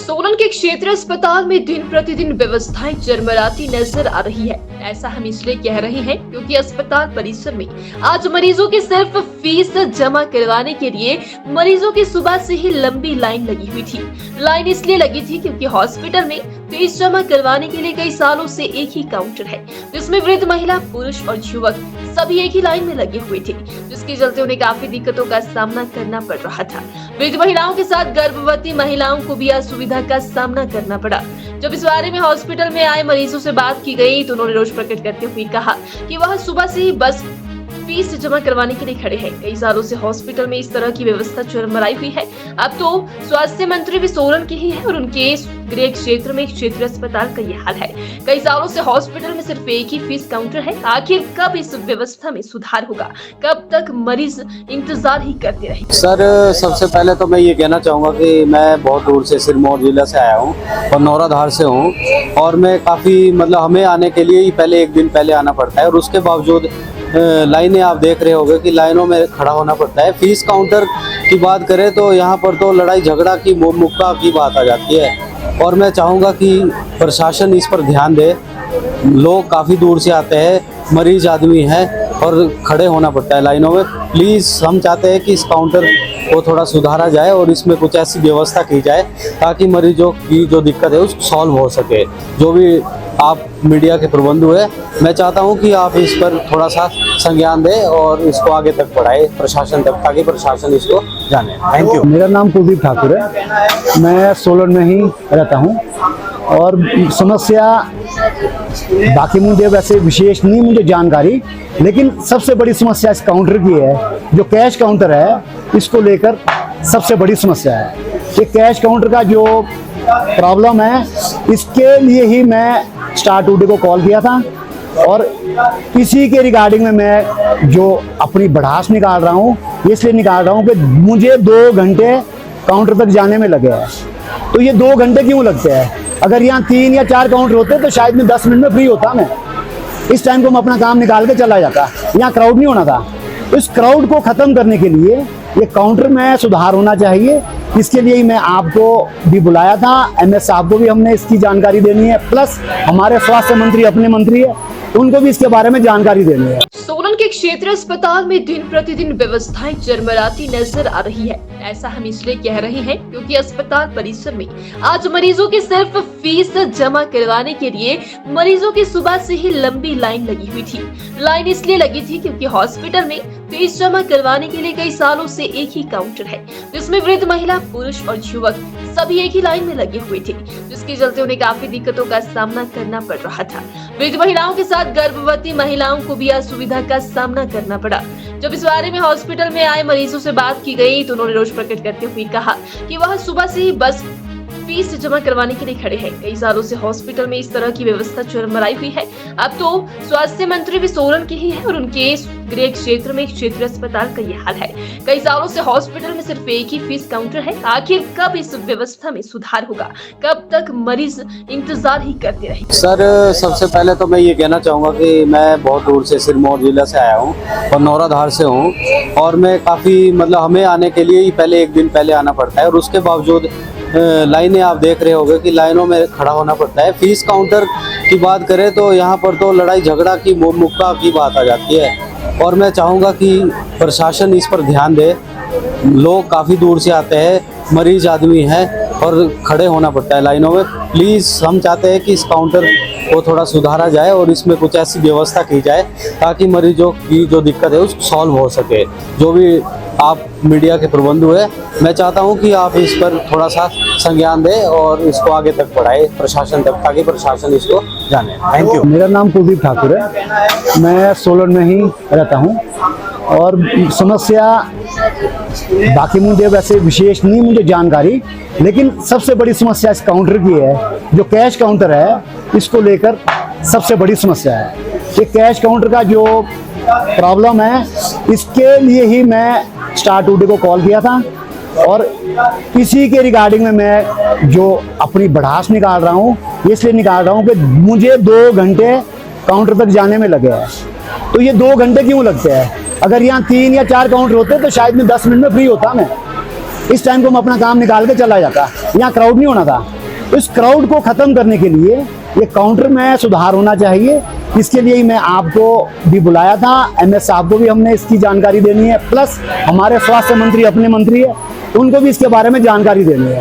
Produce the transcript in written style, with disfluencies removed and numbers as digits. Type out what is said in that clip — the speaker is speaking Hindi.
सोलन के क्षेत्रीय अस्पताल में दिन प्रतिदिन व्यवस्थाएं चरमराती नजर आ रही है। ऐसा हम इसलिए कह रहे हैं क्योंकि अस्पताल परिसर में आज मरीजों की सिर्फ फीस जमा करवाने के लिए मरीजों की सुबह से ही लंबी लाइन लगी हुई थी। लाइन इसलिए लगी थी क्योंकि हॉस्पिटल में फीस जमा करवाने के लिए कई सालों से एक ही काउंटर है, जिसमें वृद्ध महिला, पुरुष और युवक सभी एक ही लाइन में लगे हुए थे, जिसके चलते उन्हें काफी दिक्कतों का सामना करना पड़ रहा था। वृद्ध महिलाओं के साथ गर्भवती महिलाओं को भी असुविधा का सामना करना पड़ा। जब इस बारे में हॉस्पिटल में आए मरीजों से बात की गई तो उन्होंने रोष प्रकट करते हुए कहा कि वह सुबह से ही बस फीस जमा करवाने के लिए खड़े हैं। कई सालों से हॉस्पिटल में इस तरह की व्यवस्था चरमराई हुई है। अब तो स्वास्थ्य मंत्री भी सोलन के ही है और उनके गृह क्षेत्र में क्षेत्रीय अस्पताल का ये हाल है। कई सालों से हॉस्पिटल में सिर्फ एक ही फीस काउंटर है। आखिर कब इस व्यवस्था में सुधार होगा? कब तक मरीज इंतजार ही करते रहेंगे? सर, सबसे पहले तो मैं ये कहना चाहूँगा कि मैं बहुत दूर से सिरमौर जिला से आया हूँ और नौराधार से हूँ, और मैं काफ़ी हमें आने के लिए ही पहले एक दिन पहले आना पड़ता है, और उसके बावजूद लाइनें आप देख रहे होंगे कि लाइनों में खड़ा होना पड़ता है। फीस काउंटर की बात करें तो यहाँ पर तो लड़ाई झगड़ा की मुक्का की बात आ जाती है, और मैं चाहूँगा कि प्रशासन इस पर ध्यान दे। लोग काफ़ी दूर से आते हैं, मरीज आदमी हैं और खड़े होना पड़ता है लाइनों में। प्लीज़ हम चाहते हैं कि इस काउंटर को थोड़ा सुधारा जाए और इसमें कुछ ऐसी व्यवस्था की जाए ताकि मरीजों की जो दिक्कत है उसको सॉल्व हो सके। जो भी आप मीडिया के प्रबंध हुए, मैं चाहता हूं कि आप इस पर थोड़ा सा संज्ञान दें और इसको आगे तक बढ़ाए प्रशासन तक, ताकि प्रशासन इसको जाने। Thank you. मेरा नाम कुलदीप ठाकुर है, मैं सोलन में ही रहता हूं, और समस्या बाकी मुझे वैसे विशेष नहीं मुझे जानकारी, लेकिन सबसे बड़ी समस्या इस काउंटर की है। जो कैश काउंटर है इसको लेकर सबसे बड़ी समस्या है। ये कैश काउंटर का जो प्रॉब्लम है, इसके लिए ही मैं स्टार टूडे को कॉल किया था, और इसी के रिगार्डिंग में मैं जो अपनी भड़ास निकाल रहा हूँ, इसलिए निकाल रहा हूँ कि मुझे 2 घंटे काउंटर तक जाने में लगे हैं। तो ये 2 घंटे क्यों लगते हैं? अगर यहाँ 3 या 4 काउंटर होते तो शायद मैं 10 मिनट में फ्री होता। मैं इस टाइम को मैं अपना काम निकाल के चला जाता, यहाँ क्राउड नहीं होना था। इस क्राउड को खत्म करने के लिए ये काउंटर में सुधार होना चाहिए। इसके लिए ही मैं आपको भी बुलाया था, MS साहब को भी हमने इसकी जानकारी देनी है, प्लस हमारे स्वास्थ्य मंत्री अपने मंत्री है, उनको भी इसके बारे में जानकारी देनी है। सोलन के क्षेत्रीय अस्पताल में दिन प्रतिदिन व्यवस्थाएं चरमराती नजर आ रही है। ऐसा हम इसलिए कह रहे हैं क्योंकि अस्पताल परिसर में आज मरीजों की सिर्फ फीस जमा करवाने के लिए मरीजों की सुबह से ही लंबी लाइन लगी हुई थी। लाइन इसलिए लगी थी क्योंकि हॉस्पिटल में फीस जमा करवाने के लिए कई सालों से एक ही काउंटर है, जिसमें वृद्ध महिला, पुरुष और युवक सभी एक ही लाइन में लगे हुए थे, जिसके चलते उन्हें काफी दिक्कतों का सामना करना पड़ रहा था। वृद्ध महिलाओं के साथ गर्भवती महिलाओं को भी असुविधा का सामना करना पड़ा। जब इस बारे में हॉस्पिटल में आए मरीजों से बात की गई तो उन्होंने रोष प्रकट करते हुए कहा कि वह सुबह से ही बस फीस जमा करवाने के लिए खड़े हैं। कई सालों से हॉस्पिटल में इस तरह की व्यवस्था चरमराई हुई है। अब तो स्वास्थ्य मंत्री भी सोलन के ही है और उनके गृह क्षेत्र में क्षेत्रीय अस्पताल का ये हाल है। कई सालों से हॉस्पिटल में सिर्फ एक ही फीस काउंटर है। आखिर कब इस व्यवस्था में सुधार होगा? कब तक मरीज इंतजार ही करते रहेंगे? सर, सबसे पहले तो मैं ये कहना चाहूँगा कि मैं बहुत दूर से सिरमौर जिला से आया हूँ और नौराधार से हूँ, और मैं काफ़ी हमें आने के लिए ही पहले एक दिन पहले आना पड़ता है, और उसके बावजूद लाइनें आप देख रहे होंगे कि लाइनों में खड़ा होना पड़ता है। फीस काउंटर की बात करें तो यहाँ पर तो लड़ाई झगड़ा की मुक्का की बात आ जाती है, और मैं चाहूँगा कि प्रशासन इस पर ध्यान दे। लोग काफ़ी दूर से आते हैं, मरीज आदमी हैं और खड़े होना पड़ता है लाइनों में। प्लीज़ हम चाहते हैं कि इस काउंटर को थोड़ा सुधारा जाए और इसमें कुछ ऐसी व्यवस्था की जाए ताकि मरीजों की जो दिक्कत है उसको सॉल्व हो सके। जो भी आप मीडिया के प्रबंध हुए, मैं चाहता हूं कि आप इस पर थोड़ा सा संज्ञान दें और इसको आगे तक बढ़ाए प्रशासन तक, ताकि प्रशासन इसको जाने। Thank you. मेरा नाम कुलदीप ठाकुर है, मैं सोलन में ही रहता हूं, और समस्या बाकी मुझे वैसे विशेष नहीं मुझे जानकारी, लेकिन सबसे बड़ी समस्या इस काउंटर की है। जो कैश काउंटर है इसको लेकर सबसे बड़ी समस्या है। ये कैश काउंटर का जो प्रॉब्लम है, इसके लिए ही मैं स्टार टूडे को कॉल किया था, और इसी के रिगार्डिंग में मैं जो अपनी भड़ास निकाल रहा हूँ, इसलिए निकाल रहा हूँ कि मुझे 2 घंटे काउंटर तक जाने में लगे हैं। तो ये 2 घंटे क्यों लगते हैं? अगर यहाँ 3 या 4 काउंटर होते तो शायद मैं 10 मिनट में फ्री होता। मैं इस टाइम को मैं अपना काम निकाल के चला जाता, यहाँ क्राउड नहीं होना था। इस क्राउड को खत्म करने के लिए ये काउंटर में सुधार होना चाहिए। इसके लिए ही मैं आपको भी बुलाया था, MS साहब को भी हमने इसकी जानकारी देनी है, प्लस हमारे स्वास्थ्य मंत्री अपने मंत्री है, उनको भी इसके बारे में जानकारी देनी है।